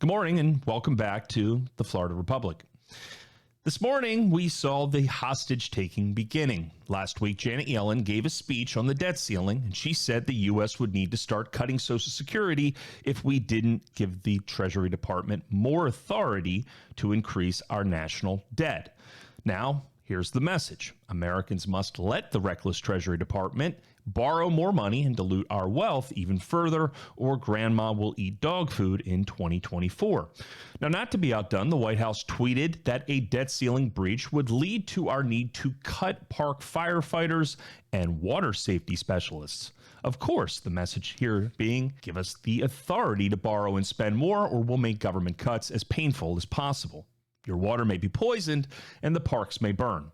Good morning and welcome back to the Florida Republic. This morning, we saw the hostage-taking beginning. Last week, Janet Yellen gave a speech on the debt ceiling, and she said the U.S. would need to start cutting Social Security if we didn't give the Treasury Department more authority to increase our national debt. Now, here's the message. Americans must let the reckless Treasury Department borrow more money and dilute our wealth even further, or grandma will eat dog food in 2024. Now, not to be outdone, the White House tweeted that a debt ceiling breach would lead to our need to cut park firefighters and water safety specialists. Of course, the message here being, give us the authority to borrow and spend more, or we'll make government cuts as painful as possible. Your water may be poisoned and the parks may burn.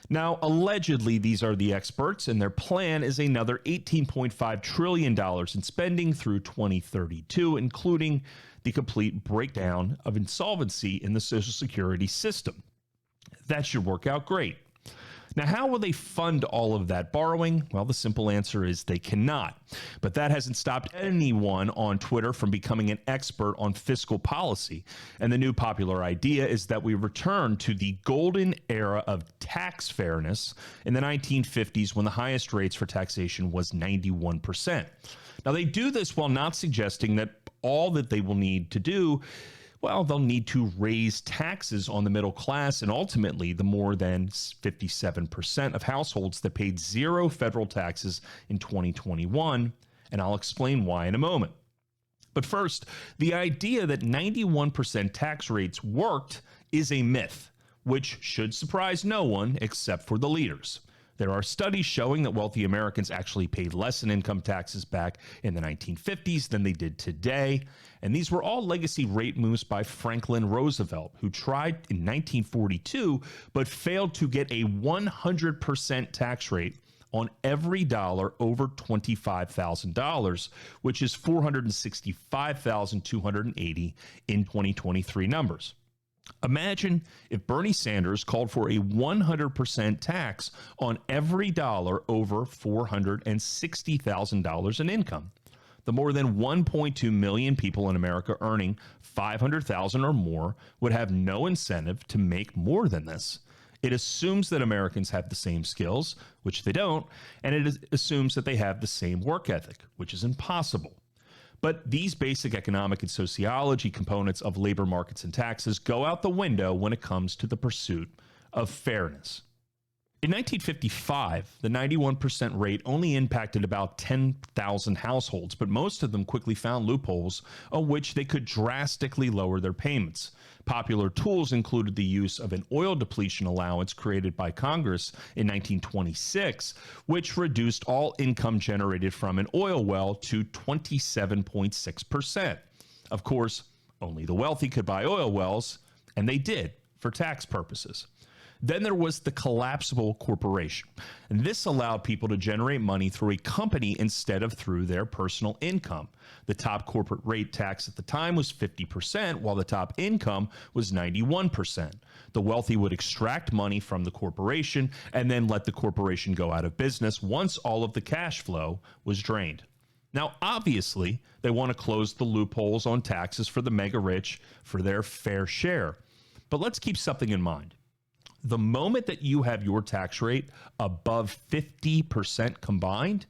Now, allegedly, these are the experts, and their plan is another $18.5 trillion in spending through 2032, including the complete breakdown of insolvency in the Social Security system. That should work out great. Now, how will they fund all of that borrowing? Well, the simple answer is they cannot. But that hasn't stopped anyone on Twitter from becoming an expert on fiscal policy. And the new popular idea is that we return to the golden era of tax fairness in the 1950s, when the highest rates for taxation was 91%. Now, they do this while not suggesting that all that they will need to do, well, they'll need to raise taxes on the middle class and ultimately the more than 57% of households that paid zero federal taxes in 2021, and I'll explain why in a moment. But first, the idea that 91% tax rates worked is a myth, which should surprise no one except for the leaders. There are studies showing that wealthy Americans actually paid less in income taxes back in the 1950s than they did today. And these were all legacy rate moves by Franklin Roosevelt, who tried in 1942 but failed to get a 100% tax rate on every dollar over $25,000, which is $465,280 in 2023 numbers. Imagine if Bernie Sanders called for a 100% tax on every dollar over $460,000 in income. The more than 1.2 million people in America earning $500,000 or more would have no incentive to make more than this. It assumes that Americans have the same skills, which they don't, and it assumes that they have the same work ethic, which is impossible. But these basic economic and sociology components of labor markets and taxes go out the window when it comes to the pursuit of fairness. In 1955, the 91% rate only impacted about 10,000 households, but most of them quickly found loopholes on which they could drastically lower their payments. Popular tools included the use of an oil depletion allowance created by Congress in 1926, which reduced all income generated from an oil well to 27.6%. Of course, only the wealthy could buy oil wells, and they did for tax purposes. Then there was the collapsible corporation, and this allowed people to generate money through a company instead of through their personal income. The top corporate rate tax at the time was 50%, while the top income was 91%. The wealthy would extract money from the corporation and then let the corporation go out of business once all of the cash flow was drained. Now, obviously, they want to close the loopholes on taxes for the mega rich for their fair share. But let's keep something in mind. The moment that you have your tax rate above 50% combined,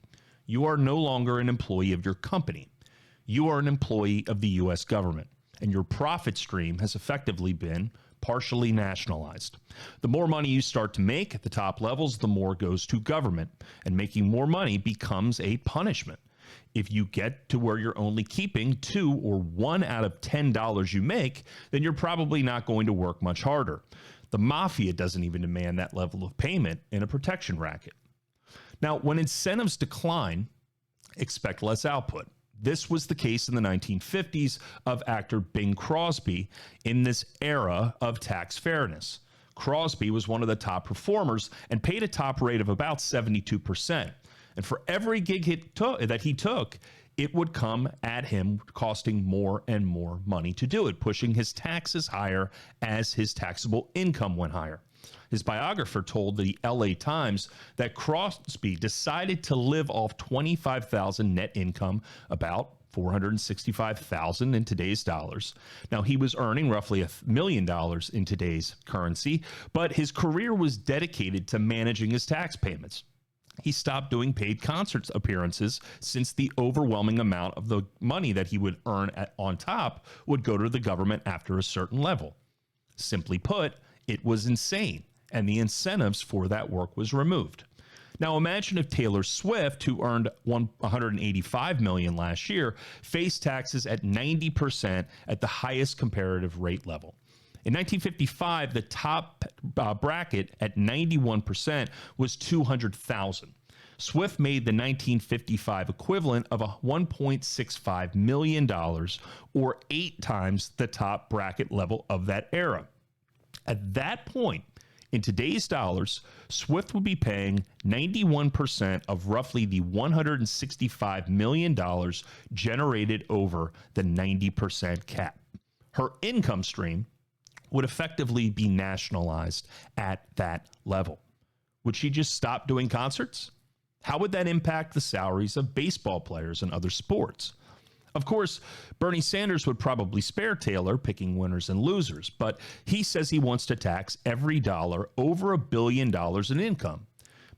you are no longer an employee of your company. You are an employee of the U.S. government, and your profit stream has effectively been partially nationalized. The more money you start to make at the top levels, the more goes to government, and making more money becomes a punishment. If you get to where you're only keeping $2 or $1 out of $10 you make, then you're probably not going to work much harder. The mafia doesn't even demand that level of payment in a protection racket. Now, when incentives decline, expect less output. This was the case in the 1950s of actor Bing Crosby in this era of tax fairness. Crosby was one of the top performers and paid a top rate of about 72%. And for every gig that he took, it would come at him costing more and more money to do it, pushing his taxes higher as his taxable income went higher. His biographer told the LA Times that Crosby decided to live off $25,000 net income about $465,000 in today's dollars. Now, he was earning roughly $1 million in today's currency, but his career was dedicated to managing his tax payments. He stopped doing paid concert appearances since the overwhelming amount of the money that he would earn on top would go to the government after a certain level. Simply put, it was insane, and the incentives for that work was removed. Now imagine if Taylor Swift, who earned $185 million last year, faced taxes at 90% at the highest comparative rate level. In 1955, the top bracket at 91% was $200,000. Swift made the 1955 equivalent of $1.65 million, or 8 times the top bracket level of that era. At that point, in today's dollars, Swift would be paying 91% of roughly the $165 million generated over the 90% cap. Her income stream would effectively be nationalized at that level. Would she just stop doing concerts? How would that impact the salaries of baseball players and other sports? Of course, Bernie Sanders would probably spare Taylor, picking winners and losers, but he says he wants to tax every dollar over $1 billion in income.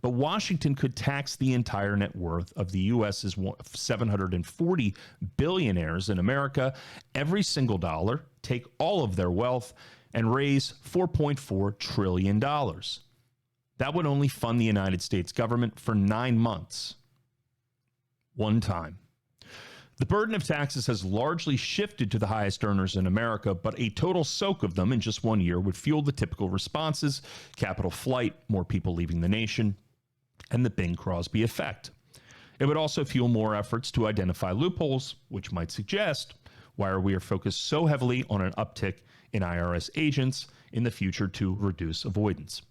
But Washington could tax the entire net worth of the U.S.'s 740 billionaires in America, every single dollar, take all of their wealth, and raise $4.4 trillion. That would only fund the United States government for 9 months. One time. The burden of taxes has largely shifted to the highest earners in America, but a total soak of them in just 1 year would fuel the typical responses: capital flight, more people leaving the nation, and the Bing Crosby effect. It would also fuel more efforts to identify loopholes, which might suggest why we are focused so heavily on an uptick in IRS agents in the future to reduce avoidance.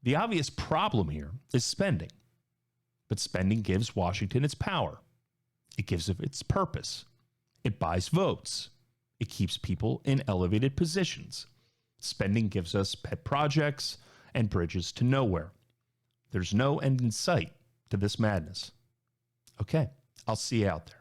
The obvious problem here is spending. But spending gives Washington its power. It gives it its purpose. It buys votes. It keeps people in elevated positions. Spending gives us pet projects and bridges to nowhere. There's no end in sight to this madness. Okay, I'll see you out there.